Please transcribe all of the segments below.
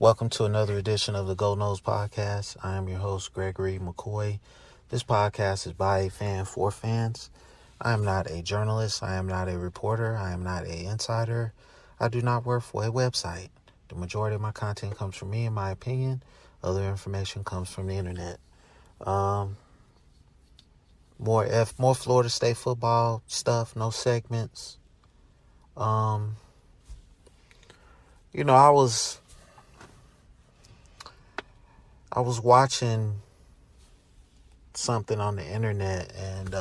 Welcome to another edition of the Go Nose Podcast. I am your host, Gregory McCoy. This podcast is by a fan for fans. I am not a journalist. I am not a reporter. I am not an insider. I do not work for a website. The majority of my content comes from me, in my opinion. Other information comes from the internet. More Florida State football stuff, no segments. I was watching something on the internet, and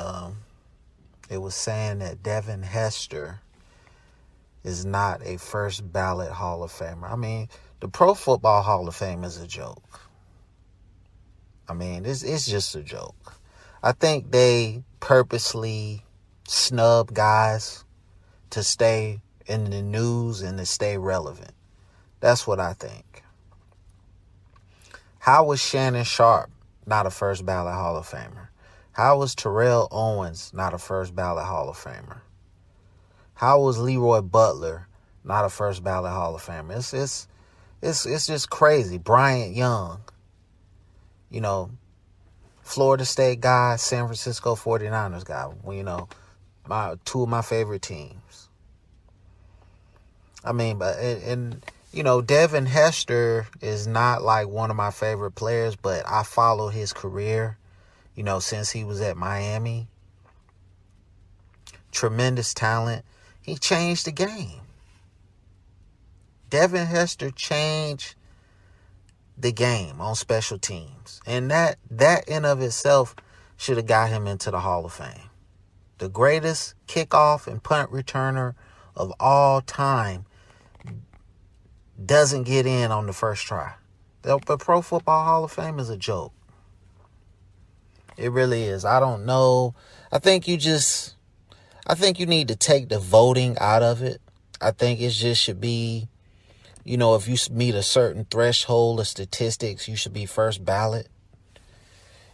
it was saying that Devin Hester is not a first ballot Hall of Famer. I mean, the Pro Football Hall of Fame is a joke. I mean, it's just a joke. I think they purposely snub guys to stay in the news and to stay relevant. That's what I think. How was Shannon Sharp not a first ballot Hall of Famer? How was Terrell Owens not a first ballot Hall of Famer? How was Leroy Butler not a first ballot Hall of Famer? It's just crazy. Bryant Young, Florida State guy, San Francisco 49ers guy, two of my favorite teams. I mean, Devin Hester is not like one of my favorite players, but I follow his career, since he was at Miami. Tremendous talent. He changed the game. Devin Hester changed the game on special teams. And that in of itself should have got him into the Hall of Fame. The greatest kickoff and punt returner of all time doesn't get in on the first try. The Pro Football Hall of Fame is a joke. It really is. I don't know. I think you need to take the voting out of it. I think it just should be, if you meet a certain threshold of statistics, you should be first ballot.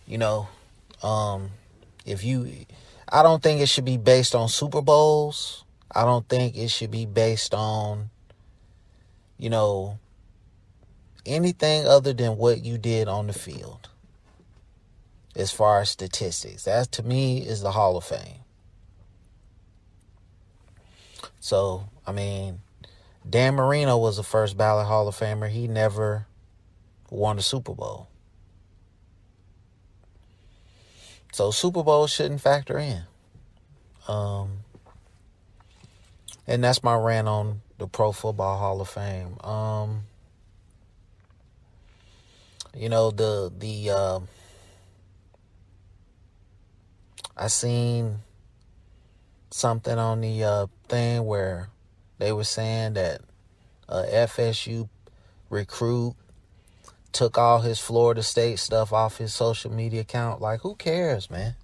I don't think it should be based on Super Bowls. I don't think it should be based on, anything other than what you did on the field as far as statistics. That, to me, is the Hall of Fame. So, Dan Marino was a first ballot Hall of Famer. He never won a Super Bowl. So Super Bowl shouldn't factor in. And that's my rant on the Pro Football Hall of Fame. I seen something on the thing where they were saying that FSU recruit took all his Florida State stuff off his social media account. Like, who cares, man?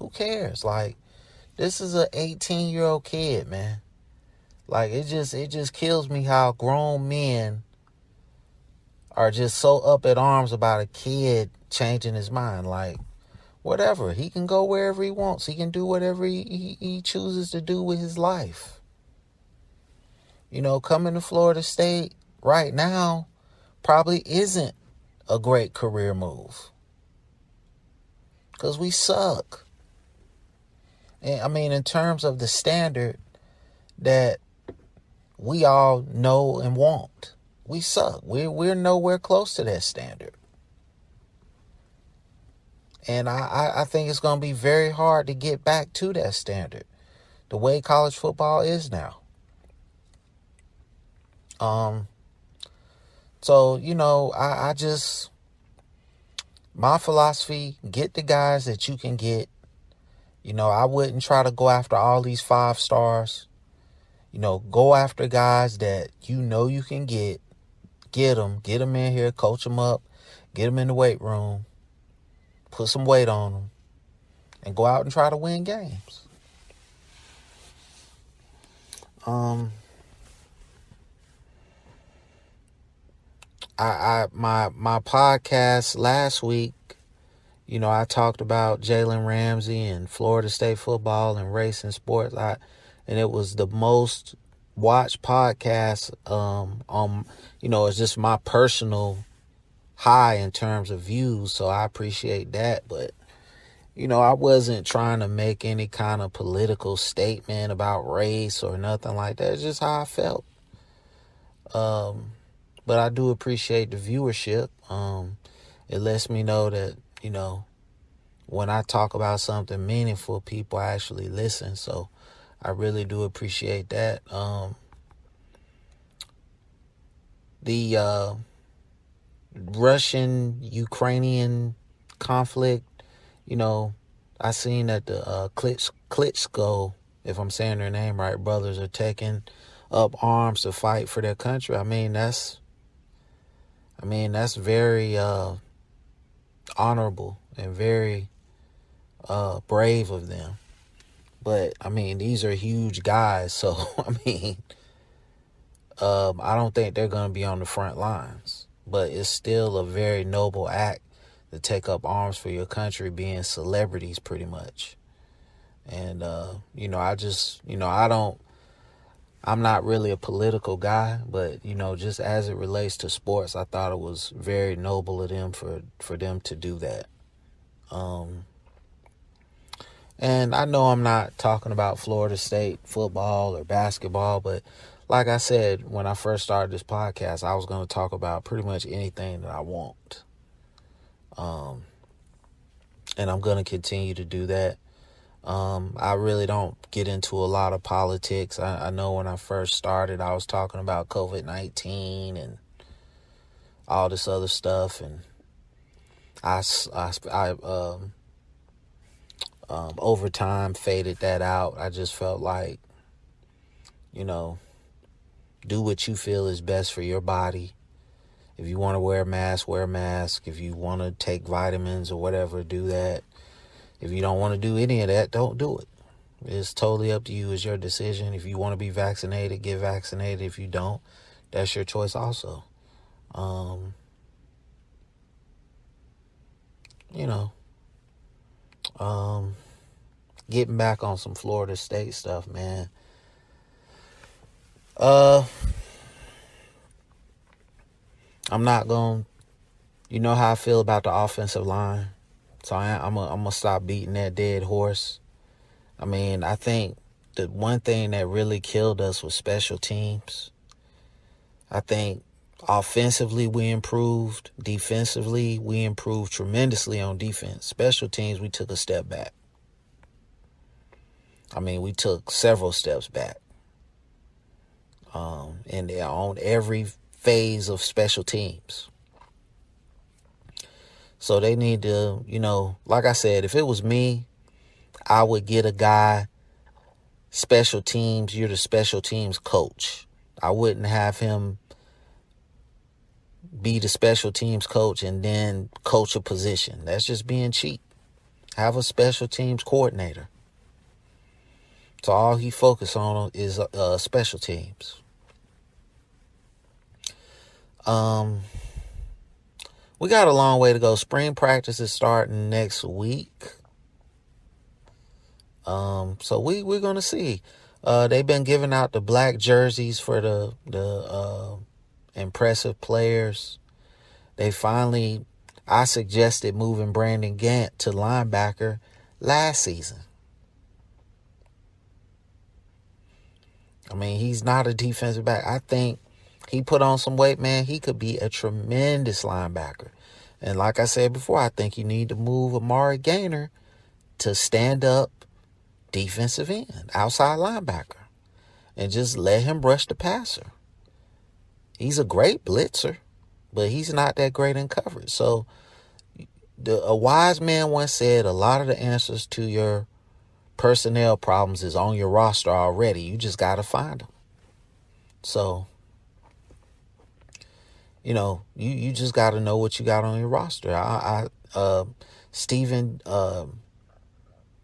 Who cares? Like, this is an 18-year-old kid, man. Like, it just kills me how grown men are just so up at arms about a kid changing his mind. Like, whatever. He can go wherever he wants. He can do whatever he chooses to do with his life. Coming to Florida State right now probably isn't a great career move. Because we suck. And in terms of the standard that we all know and want, we suck. We're nowhere close to that standard. And I think it's going to be very hard to get back to that standard, the way college football is now. So, my philosophy, get the guys that you can get. I wouldn't try to go after all these 5 stars. Go after guys that you can get. Get them in here, coach them up, get them in the weight room, put some weight on them, and go out and try to win games. My podcast last week, I talked about Jalen Ramsey and Florida State football and race and sports. And it was the most watch podcasts on, it's just my personal high in terms of views, so I appreciate that. But I wasn't trying to make any kind of political statement about race or nothing like that. It's just how I felt. But I do appreciate the viewership. It lets me know that, when I talk about something meaningful, people actually listen. So I really do appreciate that. The Russian-Ukrainian conflict, I seen that the Klitschko, if I'm saying their name right, brothers are taking up arms to fight for their country. I mean, that's very honorable and very brave of them. But these are huge guys, so I don't think they're going to be on the front lines. But it's still a very noble act to take up arms for your country, being celebrities pretty much. And I'm not really a political guy, but just as it relates to sports, I thought it was very noble of them for them to do that. And I know I'm not talking about Florida State football or basketball, but like I said, when I first started this podcast, I was going to talk about pretty much anything that I want. And I'm going to continue to do that. I really don't get into a lot of politics. I know when I first started, I was talking about COVID-19 and all this other stuff. And I over time faded that out. I just felt like, do what you feel is best for your body. If you want to wear a mask, wear a mask. If you want to take vitamins or whatever, do that. If you don't want to do any of that, don't do it. It's totally up to you. It's your decision. If you want to be vaccinated, get vaccinated. If you don't, that's your choice also. Getting back on some Florida State stuff, man. I'm not going to, you know how I feel about the offensive line. So I'm going to stop beating that dead horse. I think the one thing that really killed us was special teams. I think offensively we improved. Defensively, we improved tremendously on defense. Special teams, we took a step back. We took several steps back. And they're on every phase of special teams. So they need to, like I said, if it was me, I would get a guy, special teams, you're the special teams coach. I wouldn't have him be the special teams coach and then coach a position. That's just being cheap. Have a special teams coordinator. So all he focused on is special teams. We got a long way to go. Spring practice is starting next week. So we're going to see. They've been giving out the black jerseys for the impressive players. I suggested moving Brandon Gant to linebacker last season. He's not a defensive back. I think he put on some weight, man. He could be a tremendous linebacker. And like I said before, I think you need to move Amari Gaynor to stand up defensive end, outside linebacker, and just let him rush the passer. He's a great blitzer, but he's not that great in coverage. So a wise man once said a lot of the answers to your personnel problems is on your roster already. You just got to find them. So, you just got to know what you got on your roster. Steven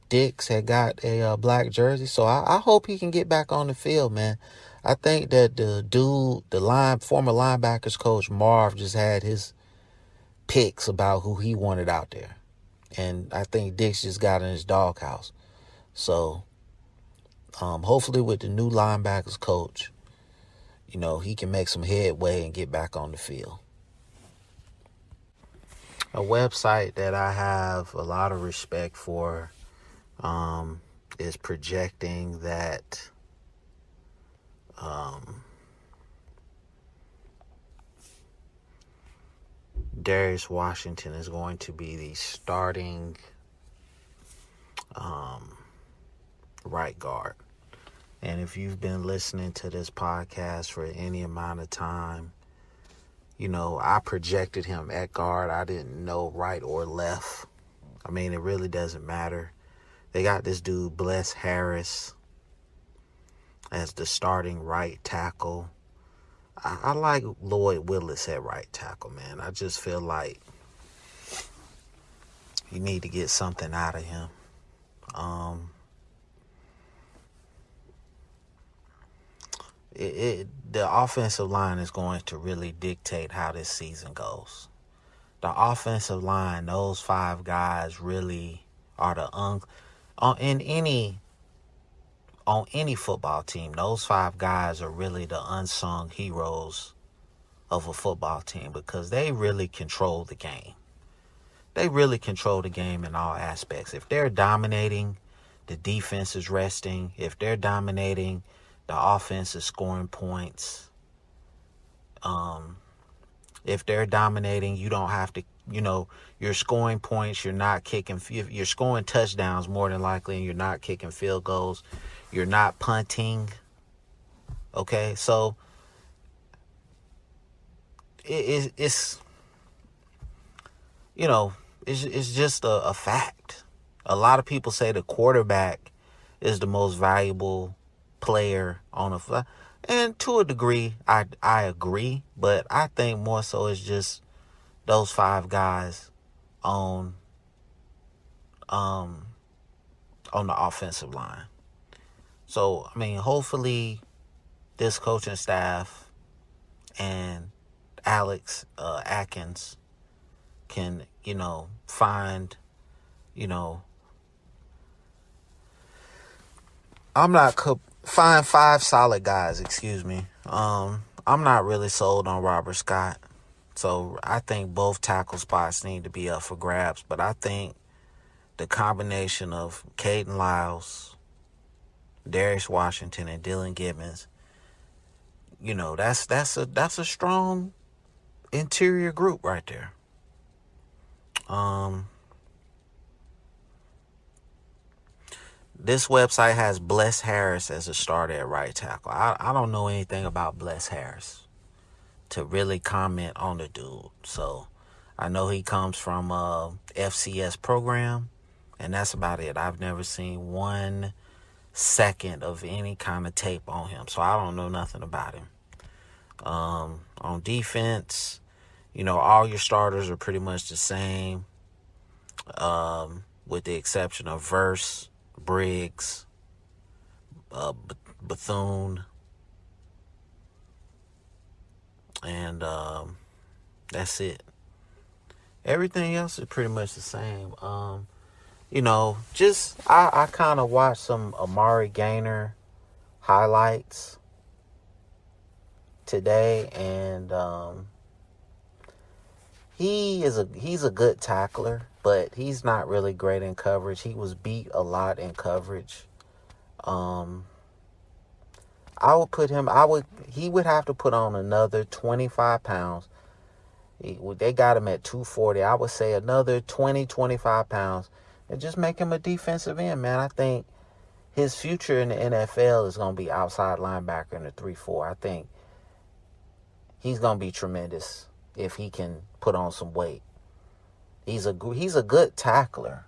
Dix had got a black jersey, so I hope he can get back on the field, man. I think that former linebackers coach Marv just had his picks about who he wanted out there, and I think Dix just got in his doghouse. So, hopefully with the new linebackers coach, he can make some headway and get back on the field. A website that I have a lot of respect for is projecting that Darius Washington is going to be the starting right guard. And if you've been listening to this podcast for any amount of time, I projected him at guard. I didn't know right or left. I mean, it really doesn't matter. They got this dude, Bless Harris, as the starting right tackle. I like Lloyd Willis at right tackle, man. I just feel like you need to get something out of him. The offensive line is going to really dictate how this season goes. The offensive line, those 5 guys really are on any football team. Those 5 guys are really the unsung heroes of a football team because they really control the game. They really control the game in all aspects. If they're dominating, the defense is resting. If they're dominating, the offense is scoring points. If they're dominating, you don't have to, you're scoring points. You're not kicking, you're scoring touchdowns more than likely, and you're not kicking field goals. You're not punting. Okay, so it's just a fact. A lot of people say the quarterback is the most valuable player on the fly. And to a degree, I agree. But I think more so it's just those 5 guys on the offensive line. So, I mean, hopefully this coaching staff and Alex Atkins can, find, find 5 solid guys, excuse me. I'm not really sold on Robert Scott. So I think both tackle spots need to be up for grabs. But I think the combination of Caden Lyles, Darius Washington, and Dylan Gibbons, that's a strong interior group right there. This website has Bless Harris as a starter at right tackle. I don't know anything about Bless Harris to really comment on the dude. So I know he comes from a FCS program, and that's about it. I've never seen 1 second of any kind of tape on him, so I don't know nothing about him. On defense, all your starters are pretty much the same, with the exception of Verse, Briggs, Bethune, and that's it. Everything else is pretty much the same. I kind of watched some Amari Gaynor highlights today, and he's a good tackler, but he's not really great in coverage. He was beat a lot in coverage. He would have to put on another 25 pounds. They got him at 240. I would say another 20, 25 pounds and just make him a defensive end, man. I think his future in the NFL is going to be outside linebacker in the 3-4. I think he's going to be tremendous if he can put on some weight. He's a good tackler.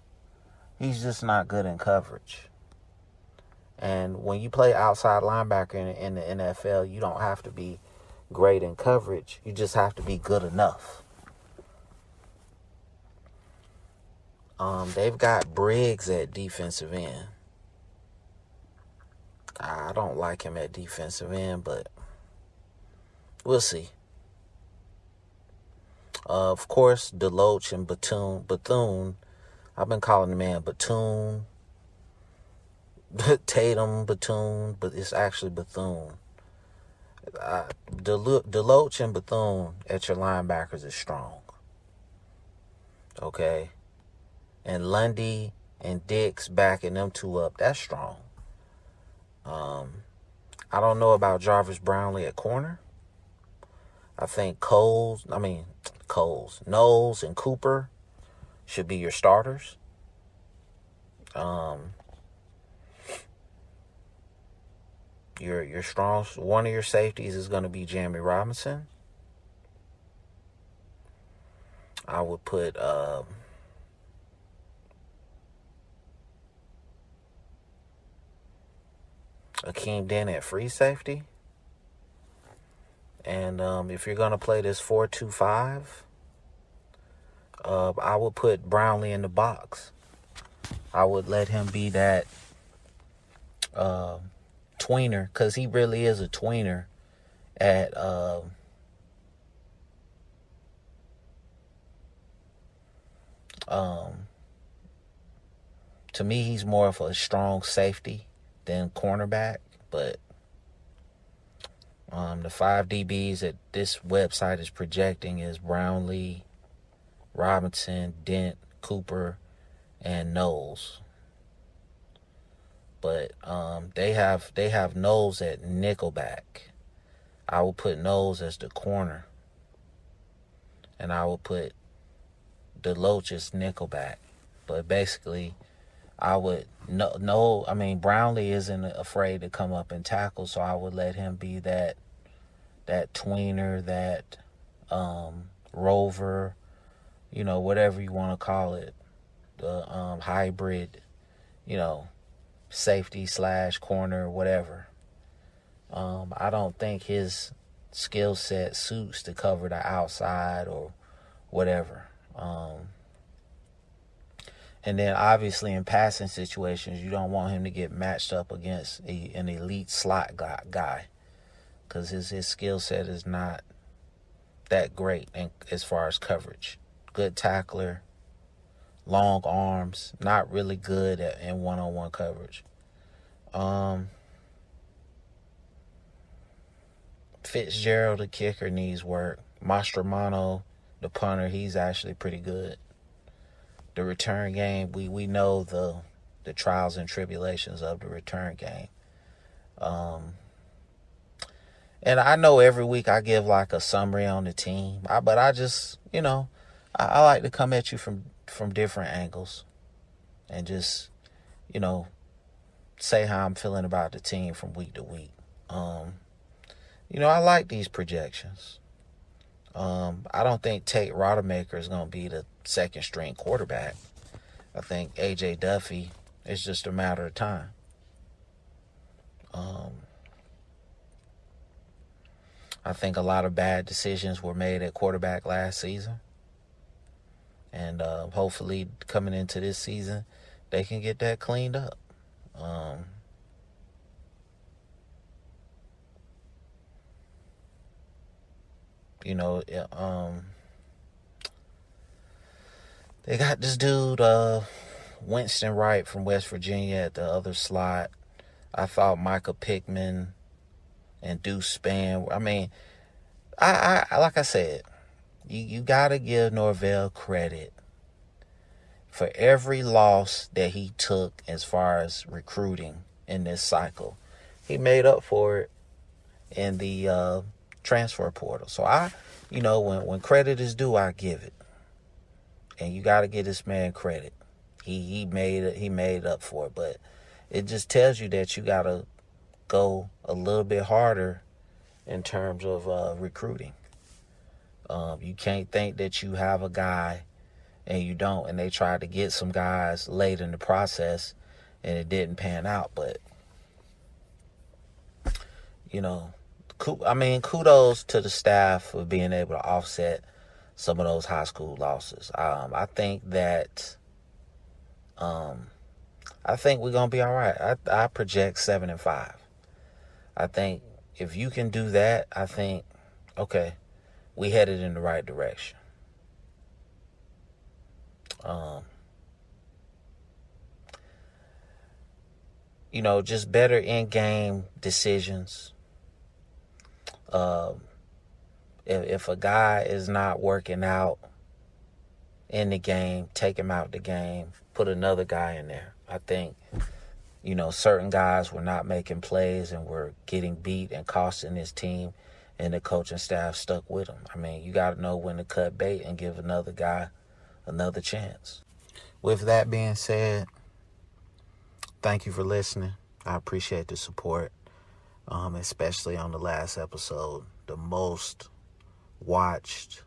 He's just not good in coverage. And when you play outside linebacker in the NFL, you don't have to be great in coverage. You just have to be good enough. They've got Briggs at defensive end. I don't like him at defensive end, but we'll see. Of course, Deloach and Bethune. I've been calling the man Bethune. Tatum, Bethune, but it's actually Bethune. Deloach and Bethune at your linebackers is strong. Okay? And Lundy and Dix backing them two up, that's strong. I don't know about Jarvis Brownlee at corner. I think Knowles and Cooper should be your starters. Your strong, one of your safeties is going to be Jamie Robinson. I would put Akeem Dent at free safety. And if you're going to play this 4-2-5, I would put Brownlee in the box. I would let him be that tweener, because he really is a tweener at to me, he's more of a strong safety than cornerback. But the 5 DBs that this website is projecting is Brownlee, Robinson, Dent, Cooper, and Knowles. But they have Knowles at nickelback. I will put Knowles as the corner, and I will put Deloach as nickelback. But basically, I would Brownlee isn't afraid to come up and tackle, so I would let him be that tweener, that rover, whatever you want to call it, the hybrid, safety / corner, whatever. I don't think his skill set suits to cover the outside or whatever. And then obviously in passing situations, you don't want him to get matched up against an elite slot guy, because his skill set is not that great as far as coverage. Good tackler, long arms, not really good in one-on-one coverage. Fitzgerald, the kicker, needs work. Mastromano, the punter, he's actually pretty good. The return game, we know the trials and tribulations of the return game. And I know every week I give like a summary on the team, but I just, I like to come at you from different angles and just, say how I'm feeling about the team from week to week. I like these projections. I don't think Tate Rodemaker is going to be the second string quarterback. I think A.J. Duffy is just a matter of time. I think a lot of bad decisions were made at quarterback last season. And hopefully coming into this season, they can get that cleaned up. They got this dude, Winston Wright from West Virginia at the other slot. I thought Micah Pittman and Deuce Spann. I like I said, you gotta give Norvell credit for every loss that he took as far as recruiting in this cycle. He made up for it in the transfer portal. So when credit is due, I give it. And you got to give this man credit. He made up for it, but it just tells you that you got to go a little bit harder in terms of recruiting. You can't think that you have a guy and you don't, and they tried to get some guys late in the process and it didn't pan out. But kudos to the staff for being able to offset some of those high school losses. I think that we're gonna be all right. I project 7-5. I think if you can do that, I think okay, we headed in the right direction. Just better in-game decisions. If a guy is not working out in the game, take him out the game, put another guy in there. I think, certain guys were not making plays and were getting beat and costing his team, and the coaching staff stuck with him. I mean, you got to know when to cut bait and give another guy another chance. With that being said, thank you for listening. I appreciate the support, especially on the last episode, the most watched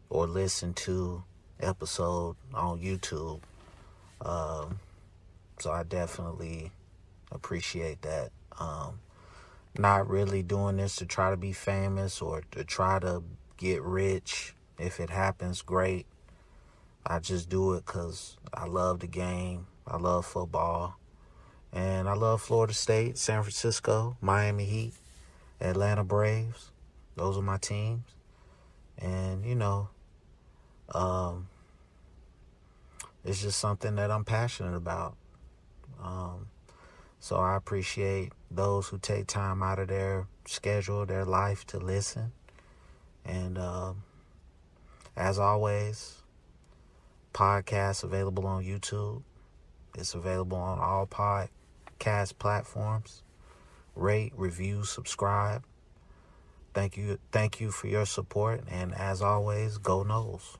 or listened to episode on YouTube. So I definitely appreciate that. Not really doing this to try to be famous or to try to get rich. If it happens, great. I just do it because I love the game. I love football. And I love Florida State, San Francisco, Miami Heat, Atlanta Braves. Those are my teams. And, it's just something that I'm passionate about. So I appreciate those who take time out of their schedule, their life to listen. And as always, podcasts available on YouTube. It's available on all podcast platforms. Rate, review, subscribe. Thank you for your support. And as always, go Noles.